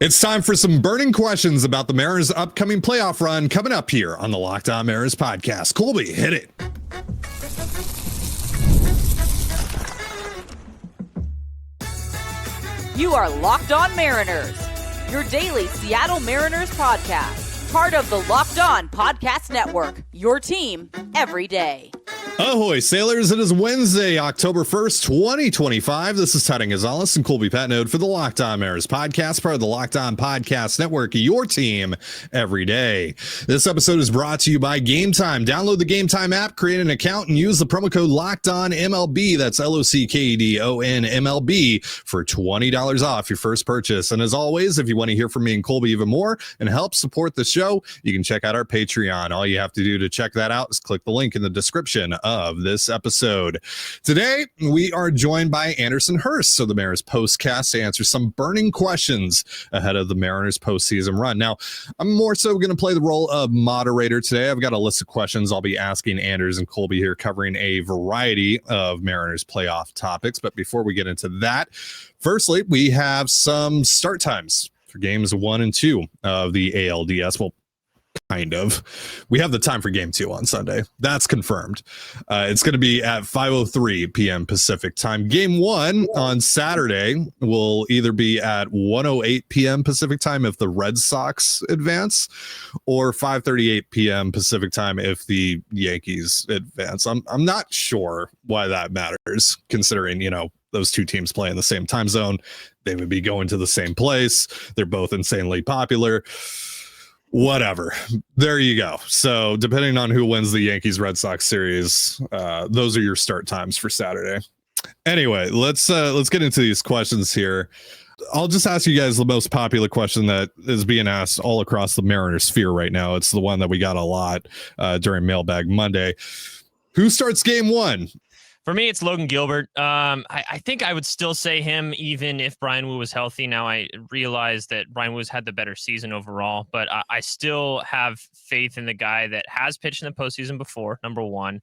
It's time for some burning questions about the Mariners' upcoming playoff run coming up here on the Locked On Mariners podcast. Colby, hit it. You are Locked On Mariners, your daily Seattle Mariners podcast. Part of the Locked On Podcast Network, your team every day. Ahoy, sailors. It is Wednesday, October 1st, 2025. This is Teddy Gonzalez and Colby Patnode for the Locked On Mariners podcast, part of the Locked On Podcast Network, your team every day. This episode is brought to you by Gametime. Download the Gametime app, create an account, and use the promo code LOCKEDONMLB. That's LOCKEDON MLB for $20 off your first purchase. And as always, if you want to hear from me and Colby even more and help support the show, you can check out our Patreon. All you have to do to check that out is click the link in the description of this episode. Today, we are joined by Anderson Hirst of the Mariners POSTCAST to answer some burning questions ahead of the Mariners postseason run. Now, I'm more so going to play the role of moderator today. I've got a list of questions I'll be asking Anders and Colby here, covering a variety of Mariners playoff topics. But before we get into that, firstly, we have some start times for games 1 and 2 of the ALDS. Well, kind of. We have the time for game 2 on Sunday. That's confirmed. It's going to be at 5:03 p.m. Pacific time. Game 1 on Saturday will either be at 1:08 p.m. Pacific time if the Red Sox advance, or 5:38 p.m. Pacific time if the Yankees advance. I'm not sure why that matters, considering, those two teams play in the same time zone. They would be going to the same place. They're both insanely popular. Whatever. There you go. So depending on who wins the Yankees Red Sox series, those are your start times for Saturday. Anyway, let's get into these questions here. I'll just ask you guys the most popular question that is being asked all across the Mariners sphere right now. It's the one that we got a lot during Mailbag Monday. Who starts game 1? For me, it's Logan Gilbert. I think I would still say him even if Brian Wu was healthy. Now, I realize that Brian Wu's had the better season overall, but I still have faith in the guy that has pitched in the postseason before, number one.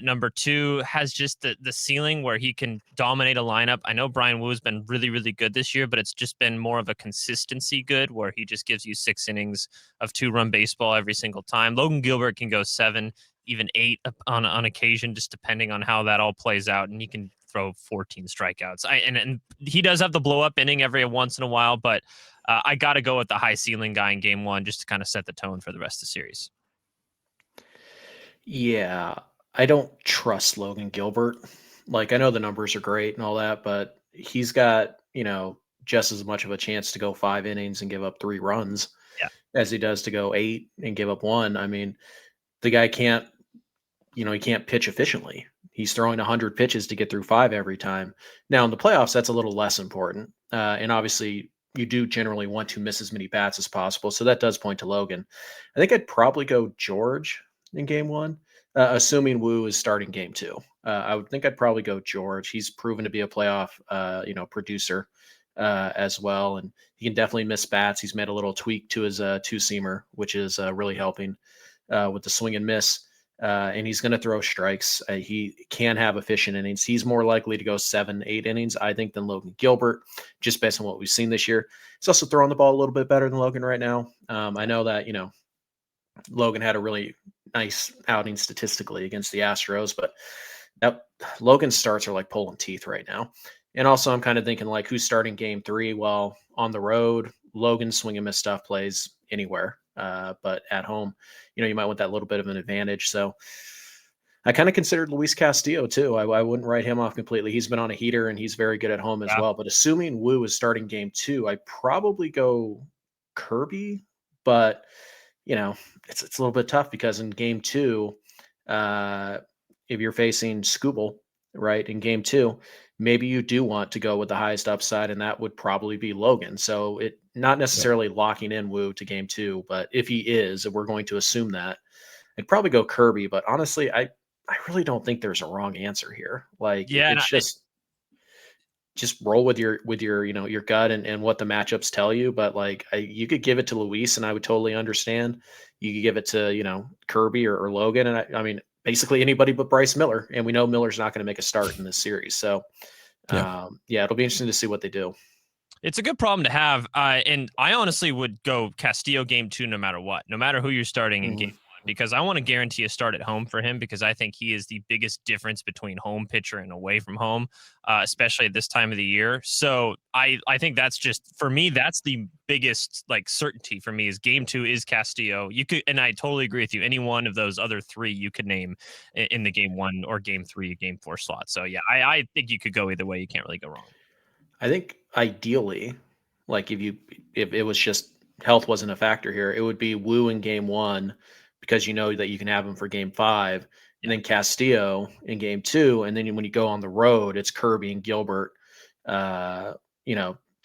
Number two, has just the ceiling where he can dominate a lineup. I know Brian Wu has been really, really good this year, but it's just been more of a consistency good where he just gives you 6 innings of 2-run baseball every single time. Logan Gilbert can go 7, even 8 on occasion, just depending on how that all plays out. And he can throw 14 strikeouts. And he does have the blow up inning every once in a while, but I got to go with the high ceiling guy in game 1 just to kind of set the tone for the rest of the series. Yeah, I don't trust Logan Gilbert. Like, I know the numbers are great and all that, but he's got, just as much of a chance to go 5 innings and give up 3 runs as he does to go 8 and give up 1. I mean, the guy can't, he can't pitch efficiently. He's throwing 100 pitches to get through 5 every time. Now, in the playoffs, that's a little less important. And obviously, you do generally want to miss as many bats as possible. So that does point to Logan. I think I'd probably go George in game 1, assuming Wu is starting game 2. I would think I'd probably go George. He's proven to be a playoff, producer as well. And he can definitely miss bats. He's made a little tweak to his 2-seamer, which is really helping with the swing and miss. And he's going to throw strikes. He can have efficient innings. He's more likely to go 7, 8 innings, I think, than Logan Gilbert, just based on what we've seen this year. He's also throwing the ball a little bit better than Logan right now. I know that, Logan had a really nice outing statistically against the Astros, but Logan's starts are like pulling teeth right now. And also I'm kind of thinking like who's starting game 3? Well, on the road, Logan's swing and miss stuff plays anywhere. But at home, you might want that little bit of an advantage. So I kind of considered Luis Castillo too. I wouldn't write him off completely. He's been on a heater and he's very good at home as well. But assuming Wu is starting game 2, I probably go Kirby. But, it's a little bit tough because in game 2, if you're facing Skubal, right, in game 2, maybe you do want to go with the highest upside, and that would probably be Logan. So it not necessarily locking in Wu to game 2, but if he is, and we're going to assume that, I'd probably go Kirby. But honestly, I really don't think there's a wrong answer here. Like, it's just roll with your your gut and what the matchups tell you. But like, you could give it to Luis, and I would totally understand. You could give it to Kirby or Logan, and I mean basically anybody but Bryce Miller, and we know Miller's not going to make a start in this series. So, it'll be interesting to see what they do. It's a good problem to have. And I honestly would go Castillo game 2 no matter what, no matter who you're starting in game 1, because I want to guarantee a start at home for him, because I think he is the biggest difference between home pitcher and away from home, especially at this time of the year. So I think that's just, for me, that's the biggest like certainty for me is game 2 is Castillo. You could, and I totally agree with you. Any one of those other 3 you could name in the game 1 or game 3, game 4 slot. So yeah, I think you could go either way. You can't really go wrong. I think ideally, like if it was just health wasn't a factor here, it would be Wu in game 1 because you know that you can have him for game 5, and then Castillo in game 2, and then when you go on the road, it's Kirby and Gilbert, for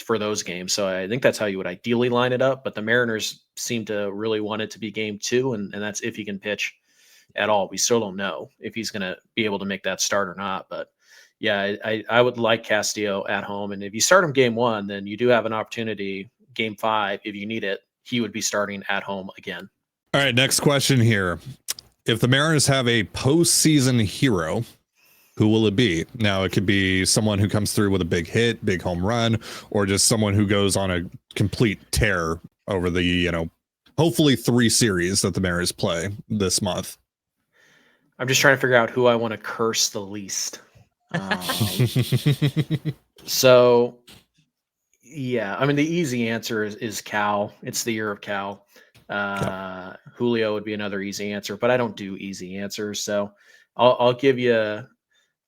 those games. So I think that's how you would ideally line it up. But the Mariners seem to really want it to be game 2, and that's if he can pitch at all. We still don't know if he's going to be able to make that start or not, but. Yeah, I would like Castillo at home. And if you start him game 1, then you do have an opportunity game 5. If you need it, he would be starting at home again. All right, next question here. If the Mariners have a postseason hero, who will it be? Now, it could be someone who comes through with a big hit, big home run, or just someone who goes on a complete tear over the, hopefully 3 series that the Mariners play this month. I'm just trying to figure out who I want to curse the least. So yeah, I mean, the easy answer is Cal. It's the year of Cal. Julio would be another easy answer, but I don't do easy answers. So I'll give you,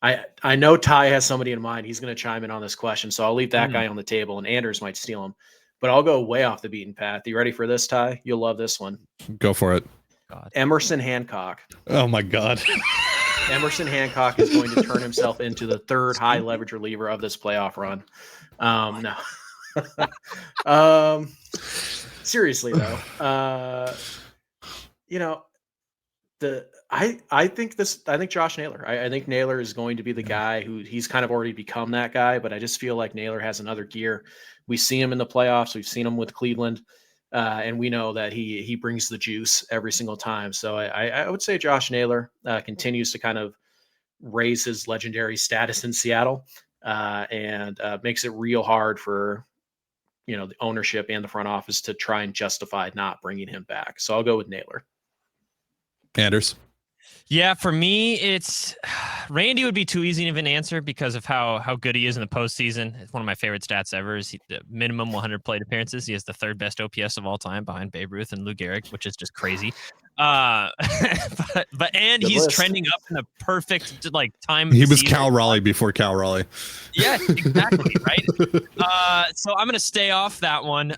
I know Ty has somebody in mind. He's going to chime in on this question. So I'll leave that guy on the table, and Anders might steal him, but I'll go way off the beaten path. You ready for this, Ty? You'll love this one. Go for it. God. Emerson Hancock. Oh my God. Emerson Hancock is going to turn himself into the 3rd high leverage reliever of this playoff run. No. Seriously though, I think Josh Naylor. I think Naylor is going to be the guy who he's kind of already become that guy, but I just feel like Naylor has another gear. We see him in the playoffs. We've seen him with Cleveland. And we know that he brings the juice every single time. So I would say Josh Naylor continues to kind of raise his legendary status in Seattle and makes it real hard for, the ownership and the front office to try and justify not bringing him back. So I'll go with Naylor. Anders. Yeah, for me, it's Randy would be too easy of an answer because of how good he is in the postseason. It's one of my favorite stats ever. Is the minimum 100 plate appearances. He has the 3rd best OPS of all time behind Babe Ruth and Lou Gehrig, which is just crazy. But Good he's list. Trending up in a perfect time. He was Cal Raleigh before Cal Raleigh. Yeah, exactly. Right. So I'm going to stay off that one.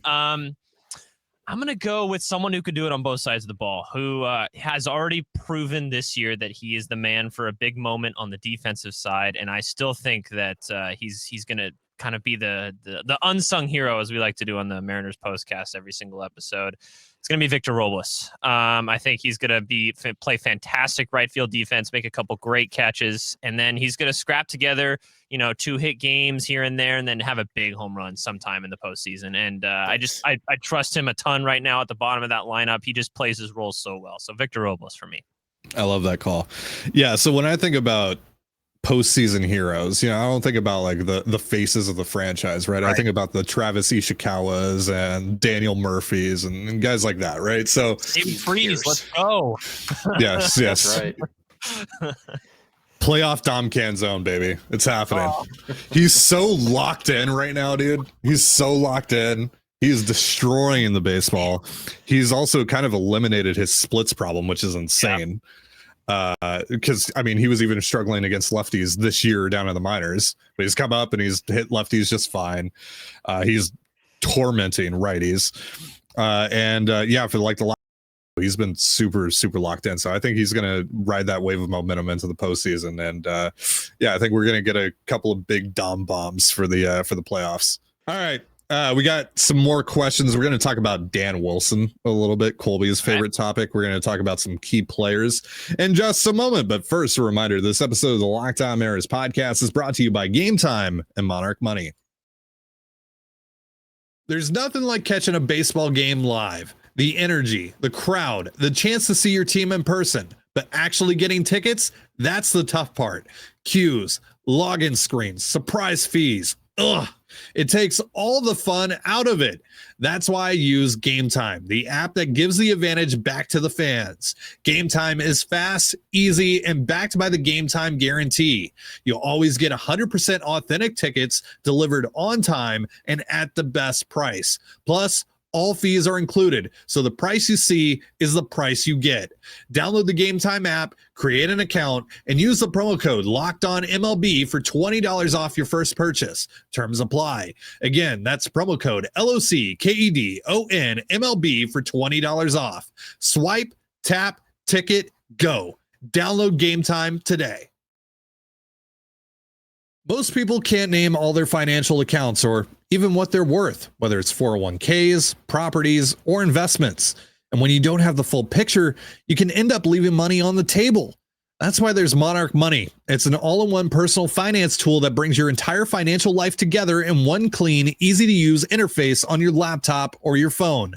I'm going to go with someone who could do it on both sides of the ball, who has already proven this year that he is the man for a big moment on the defensive side. And I still think that he's going to kind of be the unsung hero, as we like to do on the Mariners POSTCAST every single episode. It's going to be Victor Robles. I think he's going to play fantastic right field defense, make a couple great catches, and then he's going to scrap together, 2-hit games here and there, and then have a big home run sometime in the postseason. And I trust him a ton right now at the bottom of that lineup. He just plays his role so well. So Victor Robles for me. I love that call. Yeah. So when I think about postseason heroes, I don't think about like the faces of the franchise, right? I think about the Travis Ishikawas and Daniel Murphys and guys like that, right? So Freeze, let's go. Yes. That's right. Playoff Dom Canzone, baby. It's happening. He's so locked in right now, dude. He's so locked in. He's destroying the baseball. He's also kind of eliminated his splits problem, which is insane. Because he was even struggling against lefties this year down in the minors, but he's come up and he's hit lefties just fine. He's tormenting righties. For like the last, he's been super locked in. So I think he's gonna ride that wave of momentum into the postseason. And I think we're gonna get a couple of big Dom bombs for the playoffs. All right. We got some more questions. We're going to talk about Dan Wilson a little bit, Colby's favorite topic. We're going to talk about some key players in just a moment. But first, a reminder, this episode of the Locked On Mariners podcast is brought to you by Gametime and Monarch Money. There's nothing like catching a baseball game live. The energy, the crowd, the chance to see your team in person. But actually getting tickets, that's the tough part. Queues, login screens, surprise fees. Ugh. It takes all the fun out of it. That's why I use Gametime, the app that gives the advantage back to the fans. Gametime is fast, easy, and backed by the Gametime guarantee. You'll always get 100% authentic tickets delivered on time and at the best price. Plus, all fees are included, so the price you see is the price you get. Download the Gametime app, create an account, and use the promo code LOCKEDONMLB for $20 off your first purchase. Terms apply. Again, that's promo code LOCKEDONMLB for $20 off. Swipe, tap, ticket, go. Download Gametime today. Most people can't name all their financial accounts or even what they're worth, whether it's 401ks, properties, or investments. And when you don't have the full picture, you can end up leaving money on the table. That's why there's Monarch Money. It's an all-in-one personal finance tool that brings your entire financial life together in one clean, easy-to-use interface on your laptop or your phone.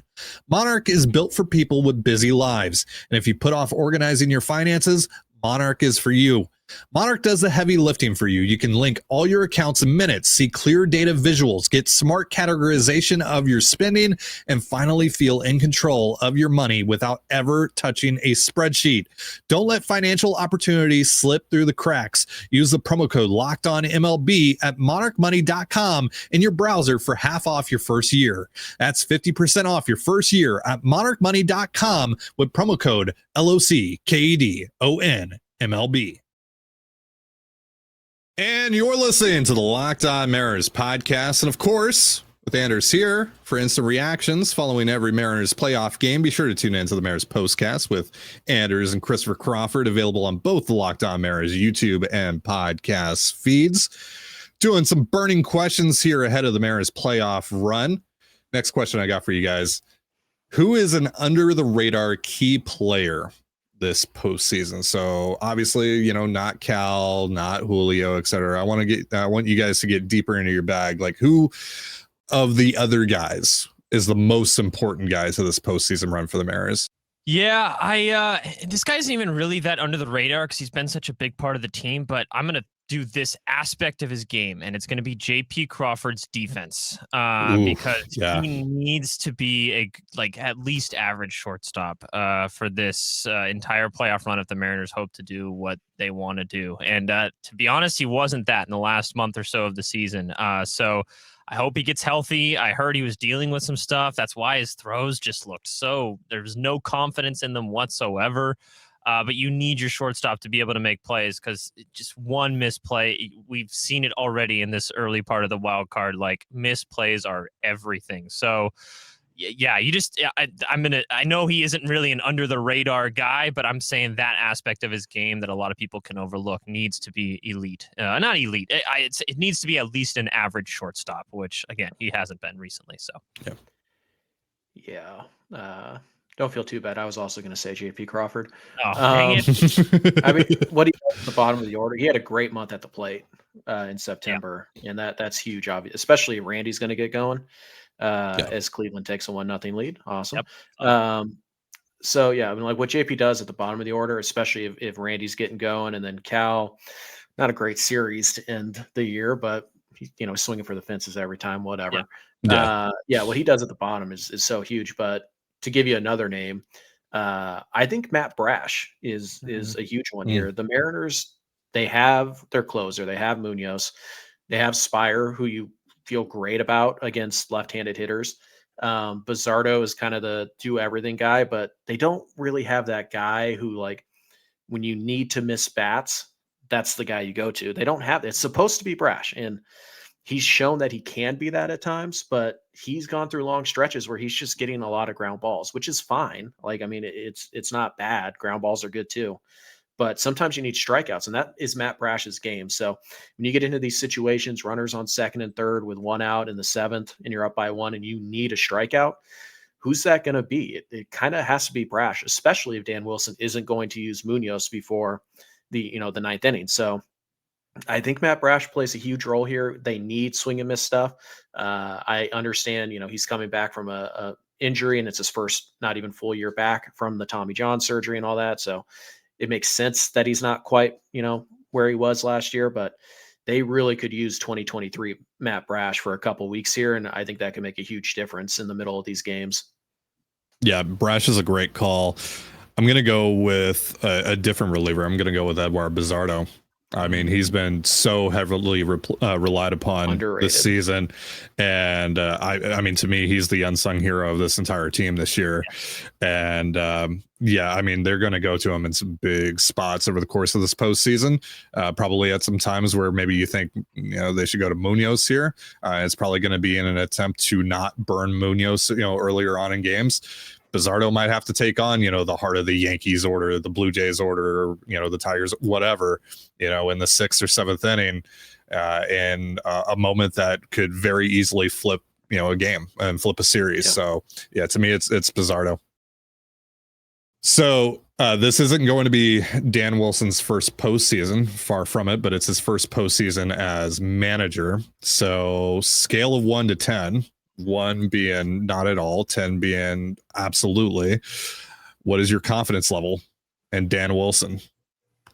Monarch is built for people with busy lives. And if you put off organizing your finances, Monarch is for you. Monarch does the heavy lifting for you. You can link all your accounts in minutes, see clear data visuals, get smart categorization of your spending, and finally feel in control of your money without ever touching a spreadsheet. Don't let financial opportunities slip through the cracks. Use the promo code LOCKEDONMLB at monarchmoney.com in your browser for half off your first year. That's 50% off your first year at monarchmoney.com with promo code LOCKEDONMLB. And you're listening to the Locked On Mariners podcast. And of course, with Anders here for instant reactions following every Mariners playoff game, be sure to tune in to the Mariners POSTCAST with Anders and Christopher Crawford, available on both the Locked On Mariners YouTube and podcast feeds. Doing some burning questions here ahead of the Mariners playoff run. Next question I got for you guys. Who is an under the radar key player this postseason? So obviously, not Cal, not Julio, etc. I want you guys to get deeper into your bag. Like, who of the other guys is the most important guy to this postseason run for the Mariners? Yeah, this guy isn't even really that under the radar because he's been such a big part of the team, but I'm going to do this aspect of his game, and it's going to be JP Crawford's defense, because he needs to be at least average shortstop for this entire playoff run if the Mariners hope to do what they want to do. And to be honest, he wasn't that in the last month or so of the season. So I hope he gets healthy. I heard he was dealing with some stuff. That's why his throws just looked there was no confidence in them whatsoever. But you need your shortstop to be able to make plays, because just one misplay, we've seen it already in this early part of the wild card. Like, misplays are everything. So yeah, I know he isn't really an under the radar guy, but I'm saying that aspect of his game that a lot of people can overlook needs to be elite. Not elite. It needs to be at least an average shortstop, which again, he hasn't been recently. So yeah. Don't feel too bad. I was also going to say JP Crawford. Oh, dang it. I mean, what he does at the bottom of the order, he had a great month at the plate in September, and that's huge, obviously, especially if Randy's going to get going as Cleveland takes a 1-0 lead. Awesome. Yep. So, yeah, I mean, like what JP does at the bottom of the order, especially if Randy's getting going, and then Cal, not a great series to end the year, but he's swinging for the fences every time, whatever. Yeah. What he does at the bottom is so huge, but to give you another name, I think Matt Brash is a huge one here. The Mariners, they have their closer. They have Munoz. They have Spire, who you feel great about against left-handed hitters. Bizzardo is kind of the do-everything guy, but they don't really have that guy who, like, when you need to miss bats, that's the guy you go to. They don't have – it's supposed to be Brash, and he's shown that he can be that at times, but he's gone through long stretches where he's just getting a lot of ground balls, which is fine. Like, I mean, it's not bad. Ground balls are good too, but sometimes you need strikeouts, and that is Matt Brash's game. So when you get into these situations, runners on second and third with one out in the seventh, and you're up by one and you need a strikeout, who's that going to be? It kind of has to be Brash, especially if Dan Wilson isn't going to use Munoz before the ninth inning. So I think Matt Brash plays a huge role here. They need swing and miss stuff. I understand, he's coming back from a injury, and it's his first not even full year back from the Tommy John surgery and all that. So it makes sense that he's not quite, where he was last year, but they really could use 2023 Matt Brash for a couple weeks here, and I think that can make a huge difference in the middle of these games. Yeah, Brash is a great call. I'm going to go with a different reliever. I'm going to go with Edward Bizardo. I mean, he's been so heavily relied upon Underrated. this season. And I mean, to me, he's the unsung hero of this entire team this year. And yeah, I mean, they're going to go to him in some big spots over the course of this postseason. Probably at some times where maybe you think, they should go to Munoz here. It's probably going to be in an attempt to not burn Munoz, earlier on in games. Bizardo might have to take on, the heart of the Yankees order, the Blue Jays order, the Tigers, whatever, in the 6th or 7th inning, in a moment that could very easily flip, a game and flip a series. Yeah. So yeah, to me, it's Bizardo. So this isn't going to be Dan Wilson's first postseason, far from it, but it's his first postseason as manager. So scale of 1 to 10. 1 being not at all, 10 being absolutely. What is your confidence level in Dan Wilson?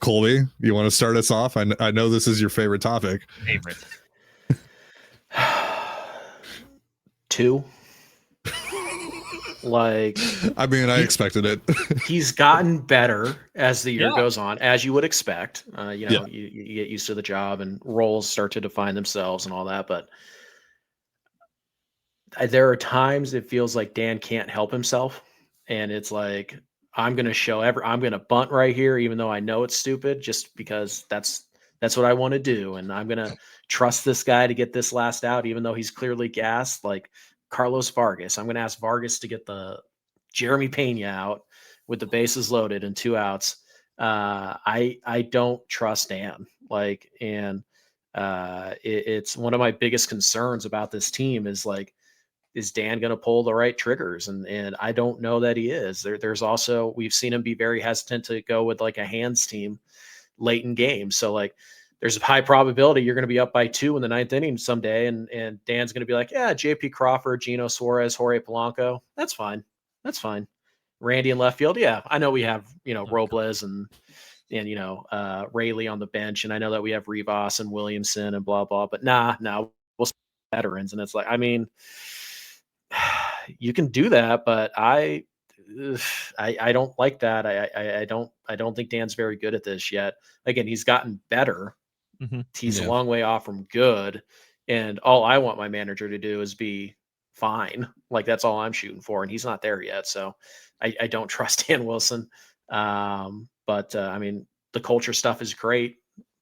Colby, you want to start us off? I know this is your favorite topic. Favorite. 2. Like, I mean, I expected it. He's gotten better as the year goes on, as you would expect. You get used to the job and roles start to define themselves and all that, but there are times it feels like Dan can't help himself, and it's like, I'm going to bunt right here, even though I know it's stupid, just because that's what I want to do. And I'm going to trust this guy to get this last out, even though he's clearly gassed, like Carlos Vargas. I'm going to ask Vargas to get the Jeremy Pena out with the bases loaded and 2 outs. I don't trust Dan. It's one of my biggest concerns about this team is Dan going to pull the right triggers? And I don't know that he is. There's also, we've seen him be very hesitant to go with like a hands team late in games. So there's a high probability you're going to be up by 2 in the 9th inning someday. And Dan's going to be like, yeah, JP Crawford, Gino Suarez, Jorge Polanco. That's fine. Randy in left field. Yeah. I know we have, Robles and Rayleigh on the bench. And I know that we have Rivas and Williamson and blah, blah, but we'll veterans. And it's like, I mean, you can do that, but I don't like that. I don't think Dan's very good at this yet. Again, he's gotten better. Mm-hmm. He's a long way off from good. And all I want my manager to do is be fine. That's all I'm shooting for. And he's not there yet. So I don't trust Dan Wilson. I mean, the culture stuff is great,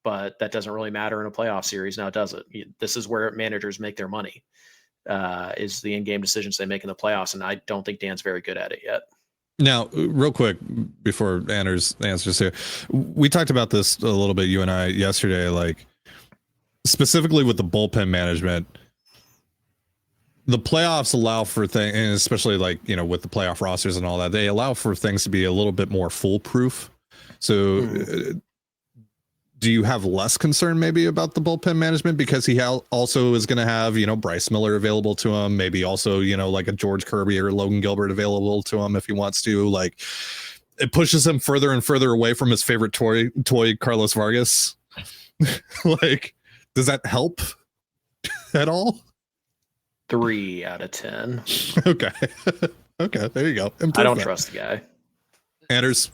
but that doesn't really matter in a playoff series now, does it? This is where managers make their money. Is the in-game decisions they make in the playoffs, and I don't think Dan's very good at it yet. Now, real quick, before Anders answers here, we talked about this a little bit, you and I, yesterday, specifically with the bullpen management. The playoffs allow for things, and especially with the playoff rosters and all that, they allow for things to be a little bit more foolproof. So do you have less concern maybe about the bullpen management because he also is going to have, Bryce Miller available to him, maybe also, like a George Kirby or Logan Gilbert available to him if he wants to, it pushes him further and further away from his favorite toy Carlos Vargas. Does that help at all? 3 out of 10. Okay. Okay. There you go. I don't trust the guy. Anders.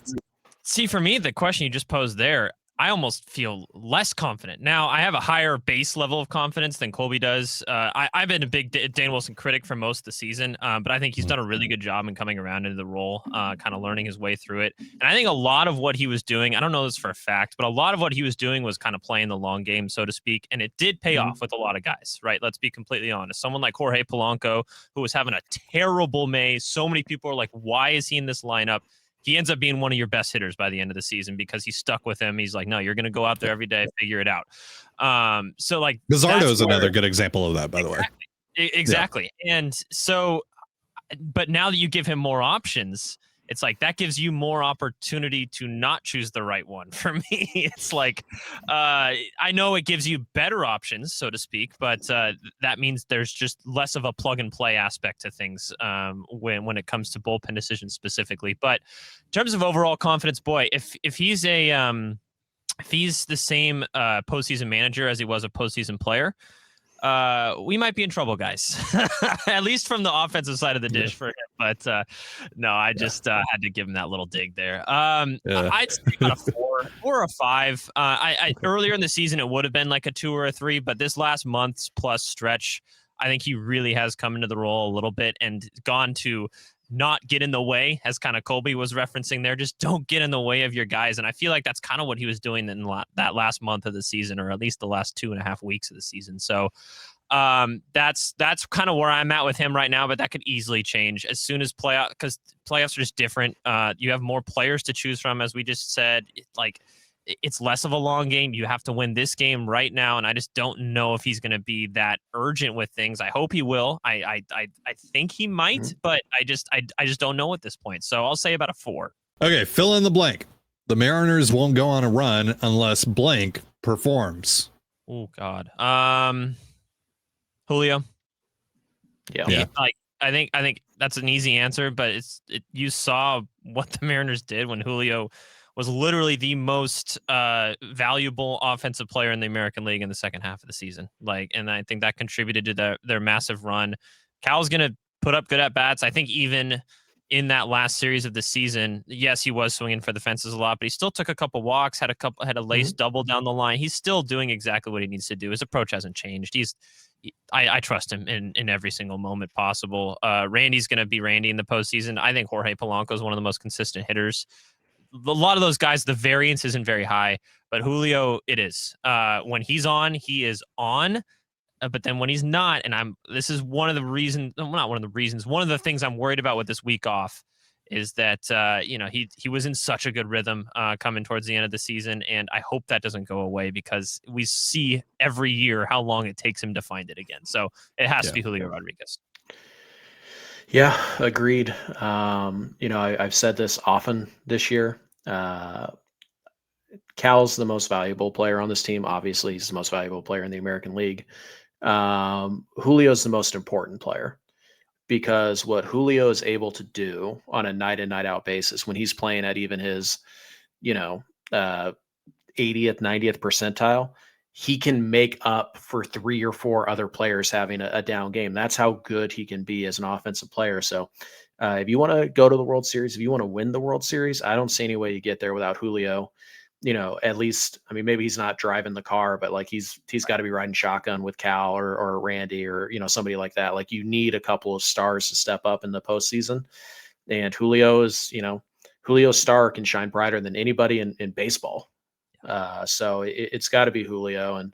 See, for me, the question you just posed there, I almost feel less confident. Now, I have a higher base level of confidence than Colby does. I've been a big Dan Wilson critic for most of the season, but I think he's done a really good job in coming around into the role, kind of learning his way through it. And I think a lot of what he was doing, I don't know this for a fact, but a lot of what he was doing was kind of playing the long game, so to speak, and it did pay off with a lot of guys, right? Let's be completely honest. Someone like Jorge Polanco, who was having a terrible May. So many people are like, why is he in this lineup? He ends up being one of your best hitters by the end of the season because he stuck with him. He's like, no, you're going to go out there every day, figure it out. Bizardo is another good example of that, by the way. Exactly. Yeah. And so, but now that you give him more options, it's like that gives you more opportunity to not choose the right one. For me, it's like I know it gives you better options, so to speak, but that means there's just less of a plug and play aspect to things when it comes to bullpen decisions specifically. But in terms of overall confidence, boy, if he's a if he's the same postseason manager as he was a postseason player, we might be in trouble, guys. At least from the offensive side of the dish for him. But no, I just had to give him that little dig there. I'd say about a 4 or a 5. I earlier in the season it would have been like a 2 or a 3, but this last month's plus stretch, I think he really has come into the role a little bit and gone to not get in the way, as kind of Colby was referencing there. Just don't get in the way of your guys. And I feel like that's kind of what he was doing in that last month of the season, or at least the last 2.5 weeks of the season. So that's kind of where I'm at with him right now, but that could easily change as soon as because playoffs are just different. You have more players to choose from, as we just said. It's less of a long game. You have to win this game right now, and I just don't know if he's going to be that urgent with things. I hope he will. I think he might, but I just don't know at this point. So I'll say about a 4. Okay, fill in the blank. The Mariners won't go on a run unless blank performs. Oh God. Julio. Yeah. I think that's an easy answer, but you saw what the Mariners did when Julio was literally the most valuable offensive player in the American League in the second half of the season. And I think that contributed to their massive run. Cal's going to put up good at bats. I think even in that last series of the season, yes, he was swinging for the fences a lot, but he still took a couple walks, had a lace double down the line. He's still doing exactly what he needs to do. His approach hasn't changed. I trust him in every single moment possible. Randy's going to be Randy in the postseason. I think Jorge Polanco is one of the most consistent hitters. A lot of those guys, the variance isn't very high, but Julio, it is. When he's on, he is on. But then when he's not, this is one of the reasons, not one of the reasons, one of the things I'm worried about with this week off is that, he was in such a good rhythm coming towards the end of the season. And I hope that doesn't go away, because we see every year how long it takes him to find it again. So it has to be Julio Rodriguez. Yeah, agreed. I've said this often this year. Cal's the most valuable player on this team. Obviously, he's the most valuable player in the American League. Julio's the most important player, because what Julio is able to do on a night in, night out basis, when he's playing at even his, 80th, 90th percentile, he can make up for 3 or 4 other players having a down game. That's how good he can be as an offensive player. So if you want to go to the World Series, if you want to win the World Series, I don't see any way you get there without Julio. At least, maybe he's not driving the car, but he's got to be riding shotgun with Cal or Randy or, somebody like that. You need a couple of stars to step up in the postseason. And Julio's star can shine brighter than anybody in baseball. So it's got to be Julio. And,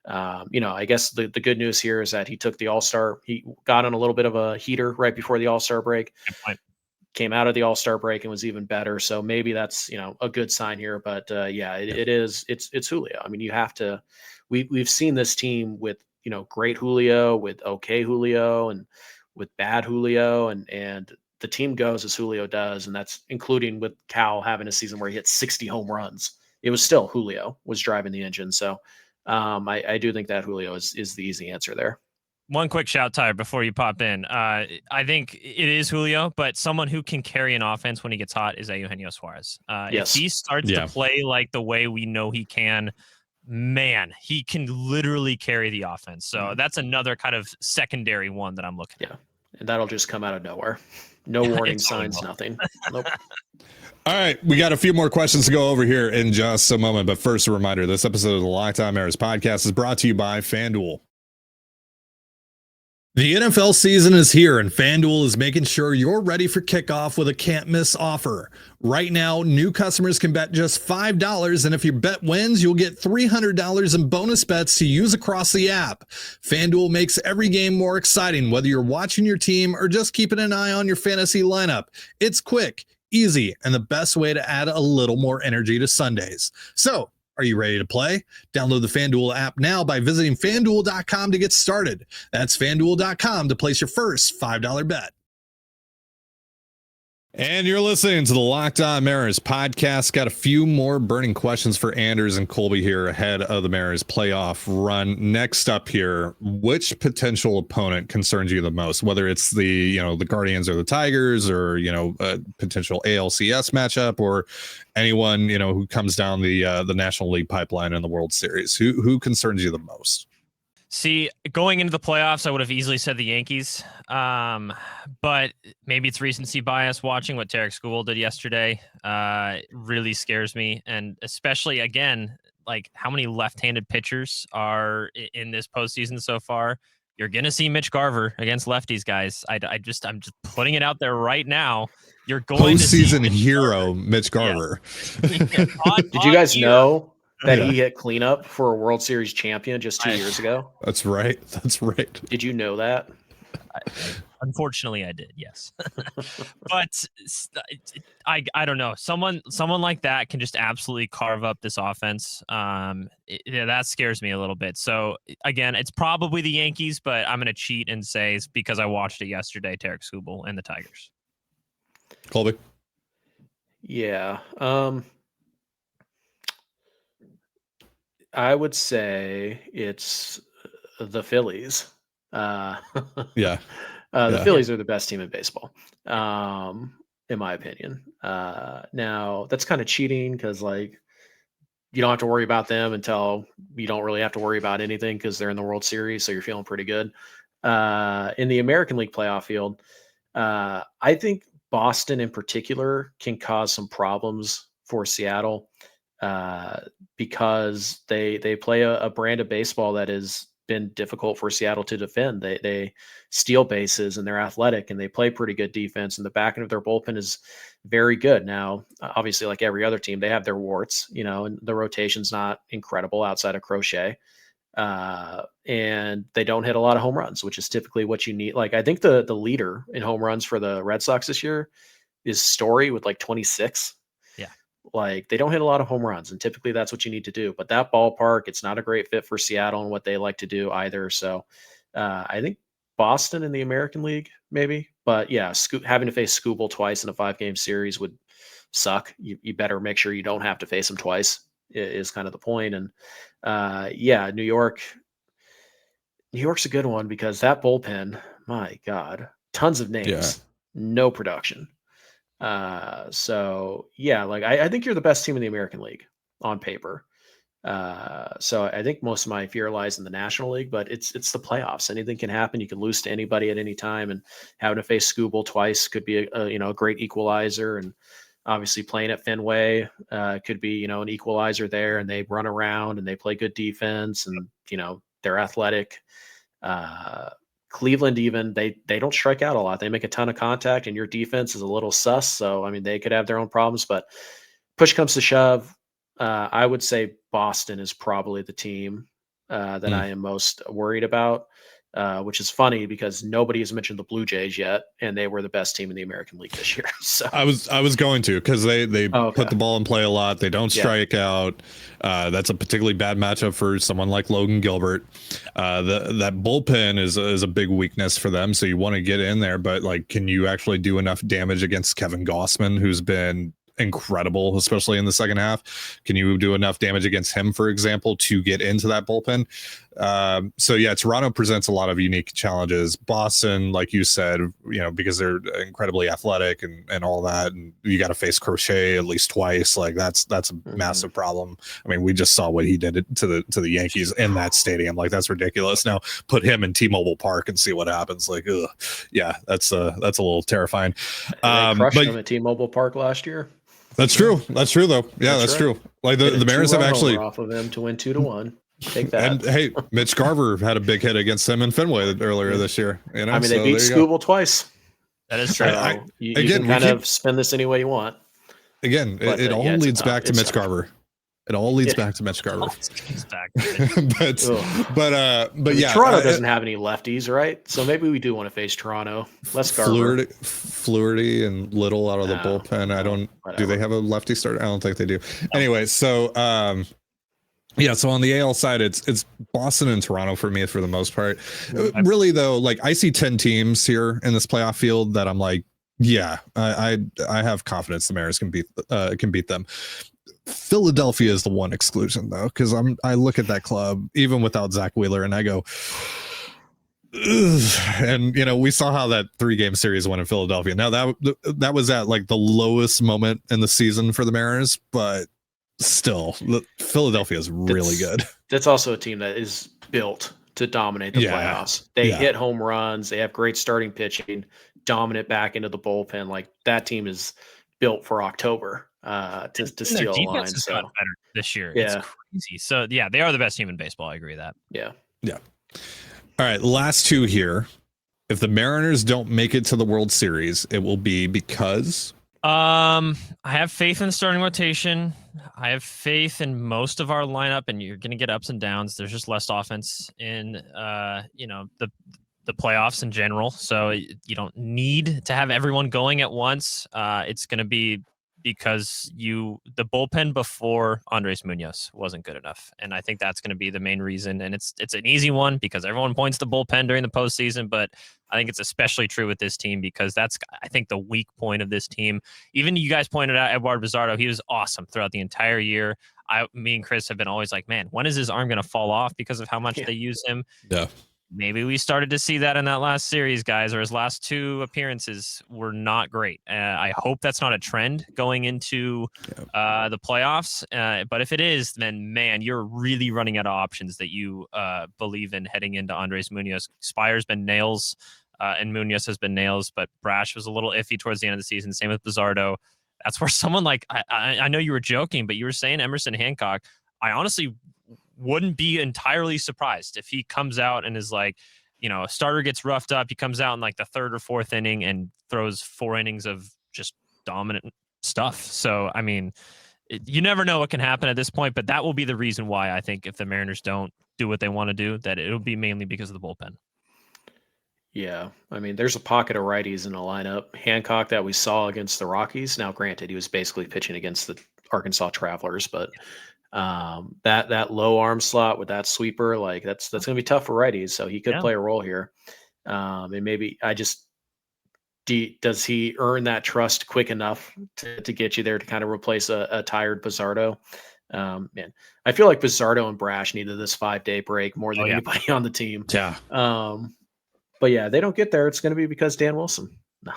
I guess the good news here is that he took the All-Star. He got on a little bit of a heater right before the All-Star break. Came out of the All-Star break and was even better. So maybe that's, a good sign here, but it's Julio. You have to, we've seen this team with, great Julio, with okay Julio, and with bad Julio, and the team goes as Julio does. And that's including with Cal having a season where he hit 60 home runs. It was still Julio was driving the engine. So I do think that Julio is the easy answer there. One quick shout, Tyler, before you pop in. I think it is Julio, but someone who can carry an offense when he gets hot is Eugenio Suarez. Yes. If he starts to play like the way we know he can, man, he can literally carry the offense. So that's another kind of secondary one that I'm looking at. Yeah, and that'll just come out of nowhere. No warning signs, nothing. Nope. All right, we got a few more questions to go over here in just a moment. But first, a reminder, this episode of the Locked On Mariners podcast is brought to you by FanDuel. The NFL season is here, and FanDuel is making sure you're ready for kickoff with a can't-miss offer. Right now, new customers can bet just $5, and if your bet wins, you'll get $300 in bonus bets to use across the app. FanDuel makes every game more exciting, whether you're watching your team or just keeping an eye on your fantasy lineup. It's quick, easy, and the best way to add a little more energy to Sundays. So, are you ready to play? Download the FanDuel app now by visiting FanDuel.com to get started. That's FanDuel.com to place your first $5 bet. And you're listening to the Locked On Mariners podcast. Got a few more burning questions for Anders and Colby here ahead of the Mariners playoff run. Next up here, which potential opponent concerns you the most? Whether it's the Guardians or the Tigers, or a potential ALCS matchup, or anyone who comes down the National League pipeline in the World Series. Who concerns you the most? See, going into the playoffs, I would have easily said the Yankees. But maybe it's recency bias watching what Tarek Skubal did yesterday. Really scares me. And especially, again, like how many left-handed pitchers are in this postseason so far. You're going to see Mitch Garver against lefties, guys. I'm just putting it out there right now. You're going postseason hero Mitch Garver. Yeah. Did you guys know that he hit cleanup for a World Series champion just 2 years ago? That's right. Did you know that? Unfortunately, I did. Yes, but I don't know. Someone like that can just absolutely carve up this offense. That scares me a little bit. So again, it's probably the Yankees, but I'm going to cheat and say it's because I watched it yesterday. Tarek Skubal and the Tigers. Colby. Yeah. I would say it's the Phillies. The Phillies are the best team in baseball, in my opinion. Now that's kind of cheating because you don't have to worry about them until you don't really have to worry about anything because they're in the World Series, so you're feeling pretty good. In the American League playoff field, I think Boston in particular can cause some problems for Seattle. Because they play a brand of baseball that has been difficult for Seattle to defend. They steal bases and they're athletic and they play pretty good defense, and the back end of their bullpen is very good. Now, obviously, like every other team, they have their warts, and the rotation's not incredible outside of Crochet. And they don't hit a lot of home runs, which is typically what you need. I think the leader in home runs for the Red Sox this year is Story with 26. They don't hit a lot of home runs, and typically that's what you need to do. But that ballpark, it's not a great fit for Seattle and what they like to do either. So I think Boston in the American League, maybe. But yeah, having to face Skubal twice in a 5-game series would suck. You better make sure you don't have to face him twice is kind of the point. And New York's a good one because that bullpen, my God, tons of names, no production. I think you're the best team in the American League on paper. So I think most of my fear lies in the National League, but it's the playoffs. Anything can happen. You can lose to anybody at any time, and having to face Skubal twice could be a great equalizer. And obviously playing at Fenway could be an equalizer there. And they run around and they play good defense, and they're athletic. Cleveland, even they don't strike out a lot. They make a ton of contact, and your defense is a little sus. So, they could have their own problems, but push comes to shove. I would say Boston is probably the team that I am most worried about, which is funny because nobody has mentioned the Blue Jays yet, and they were the best team in the American League this year. So I was going to, because they put the ball in play a lot. They don't strike out. That's a particularly bad matchup for someone like Logan Gilbert. That bullpen is a big weakness for them. So you want to get in there, but can you actually do enough damage against Kevin Gossman, who's been incredible, especially in the second half? Can you do enough damage against him, for example, to get into that bullpen? Toronto presents a lot of unique challenges. Boston, like you said, because they're incredibly athletic and all that, and you got to face Crochet at least twice. That's a massive problem. We just saw what he did to the Yankees in that stadium. That's ridiculous. Now put him in T-Mobile Park and see what happens. That's a little terrifying. They crushed him at T-Mobile Park last year. That's true. That's true, though. Yeah, that's true. The Mariners have actually off of him to win 2-1. Take that. And hey, Mitch Garver had a big hit against him in Fenway earlier this year. They beat Skubal twice. That is true. You can kind of spin this any way you want. Again, it all leads back to Mitch Garver. It all leads back to Mitch Garver. but yeah, Toronto doesn't have any lefties, right? So maybe we do want to face Toronto. Less Garver. Flaherty and Little out of the bullpen. I don't. Whatever. Do they have a lefty starter? I don't think they do. Anyway, so so on the AL side, it's Boston and Toronto for me for the most part. Really though, I see 10 teams here in this playoff field that I'm Yeah, I have confidence the Mariners can beat them. Philadelphia is the one exclusion though, because I look at that club even without Zach Wheeler and I go, ugh. And we saw how that 3-game series went in Philadelphia. Now that was at like the lowest moment in the season for the Mariners, but still, Philadelphia is really good. That's also a team that is built to dominate the playoffs. They hit home runs. They have great starting pitching, dominant back into the bullpen. Like that team is built for October to steal a line. So better this year. Yeah. It's crazy. So yeah, they are the best team in baseball. I agree with that. Yeah. Yeah. All right. Last two here. If the Mariners don't make it to the World Series, it will be because I have faith in the starting rotation. I have faith in most of our lineup, and you're going to get ups and downs. There's just less offense in, the playoffs in general. So you don't need to have everyone going at once. It's going to be because the bullpen before Andres Munoz wasn't good enough. And I think that's going to be the main reason. And it's an easy one because everyone points to bullpen during the postseason, but I think it's especially true with this team because that's, I think, the weak point of this team. Even you guys pointed out Eduardo Bizzardo. He was awesome throughout the entire year. Me and Chris have been always like, man, when is his arm going to fall off because of how much they use him? Yeah. Maybe we started to see that in that last series, guys, or his last 2 appearances were not great. I hope that's not a trend going into the playoffs. But if it is, then, man, you're really running out of options that you believe in heading into Andres Munoz. Spire's been nails, and Munoz has been nails, but Brash was a little iffy towards the end of the season. Same with Bizzardo. That's where someone like, I know you were joking, but you were saying Emerson Hancock. I honestly wouldn't be entirely surprised if he comes out and is like, a starter gets roughed up. He comes out in like the 3rd or 4th inning and throws 4 innings of just dominant stuff. So, I mean, you never know what can happen at this point, but that will be the reason why I think if the Mariners don't do what they want to do, that it'll be mainly because of the bullpen. Yeah. I mean, there's a pocket of righties in the lineup. Hancock that we saw against the Rockies. Now, granted, he was basically pitching against the Arkansas Travelers, but that low arm slot with that sweeper, like that's going to be tough for righties. So he could play a role here. And maybe does he earn that trust quick enough to get you there to kind of replace a tired Bizzardo? Man, I feel like Bizzardo and Brash needed this 5-day break more than anybody on the team. Yeah. But yeah, they don't get there. It's going to be because Dan Wilson. No.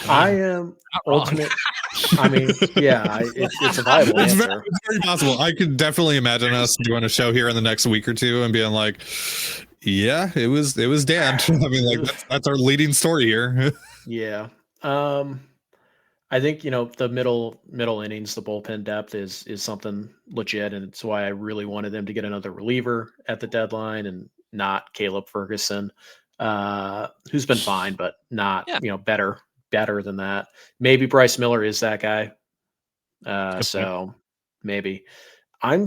I am ultimate. I mean, yeah, it's a viable answer. It's very possible. I could definitely imagine us doing a show here in the next week or two and being like, yeah, it was Dan. I mean, like that's our leading story here. Yeah. I think, the middle innings, the bullpen depth is something legit. And it's why I really wanted them to get another reliever at the deadline and not Caleb Ferguson, who's been fine, but not, better than that. Maybe Bryce Miller is that guy. So maybe I'm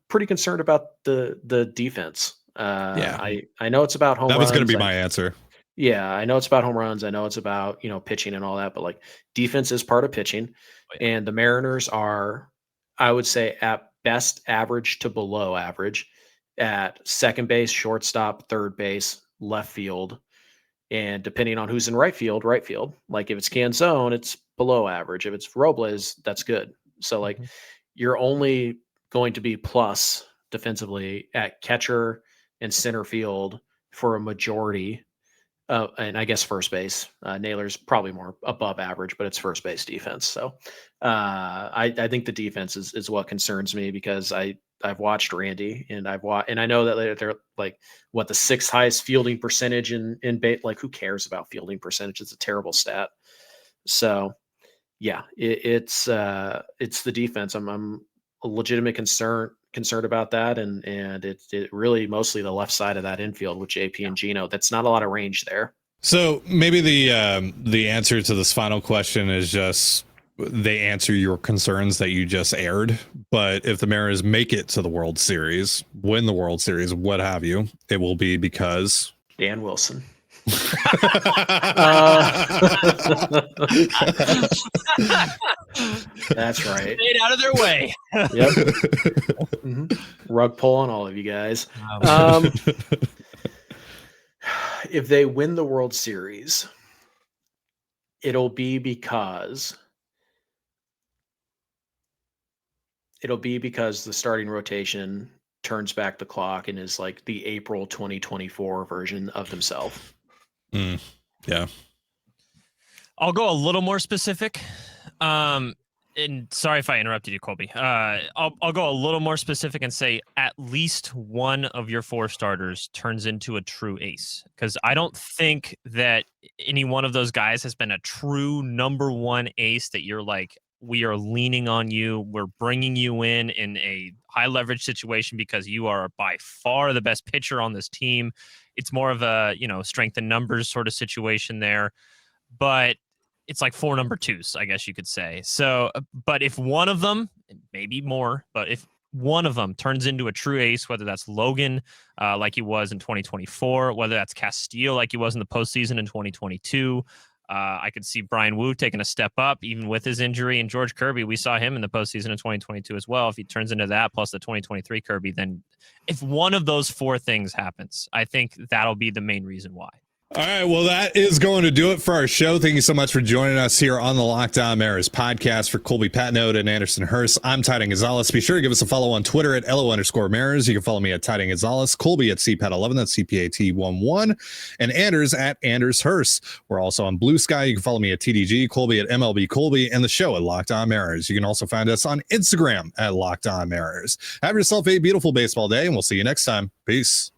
pretty concerned about the defense. I know it's about home runs. That was going to be my answer. Yeah, I know it's about home runs. I know it's about, pitching and all that, but like defense is part of pitching. And the Mariners are, I would say, at best average to below average at second base, shortstop, third base, left field. And depending on who's in right field. Like if it's Canzone, it's below average. If it's Robles, that's good. So like you're only going to be plus defensively at catcher and center field for a majority. And I guess first base. Naylor's probably more above average, but it's first base defense. So I think the defense is what concerns me because I've watched Randy and I know that they're like what the 6th highest fielding percentage in like who cares about fielding percentage? It's a terrible stat. So yeah, it's the defense. I'm a legitimate concerned about that. And it really mostly the left side of that infield with JP and Gino. That's not a lot of range there. So maybe the answer to this final question is just they answer your concerns that you just aired. But if the Mariners make it to the World Series, win the World Series, what have you, it will be because Dan Wilson. That's right. Stayed out of their way. Yep. Rug pull on all of you guys. If they win the World Series, It'll be because the starting rotation turns back the clock and is like the April 2024 version of himself. Yeah. I'll go a little more specific. And sorry if I interrupted you, Colby. I'll go a little more specific and say at least one of your 4 starters turns into a true ace, because I don't think that any one of those guys has been a true number 1 ace that you're like, we are leaning on you. We're bringing you in a high leverage situation because you are by far the best pitcher on this team. It's more of a, strength in numbers sort of situation there, but it's like 4 number 2s, I guess you could say. So, but if one of them, maybe more, but if one of them turns into a true ace, whether that's Logan, like he was in 2024, whether that's Castillo, like he was in the postseason in 2022, I could see Brian Wu taking a step up, even with his injury. And George Kirby, we saw him in the postseason in 2022 as well. If he turns into that, plus the 2023 Kirby, then if one of those 4 things happens, I think that'll be the main reason why. All right, well, that is going to do it for our show. Thank you so much for joining us here on the Locked On Mariners podcast. For Colby Patnode and Anderson Hirst, I'm Titan Gonzalez. Be sure to give us a follow on Twitter at @LO_Mariners. You can follow me at Titan Gonzalez, Colby at CPAT11, that's CPAT11, and Anders at Anders Hirst. We're also on Blue Sky. You can follow me at TDG, Colby at MLB Colby, and the show at Locked On Mariners. You can also find us on Instagram at Locked On Mariners. Have yourself a beautiful baseball day, and we'll see you next time. Peace.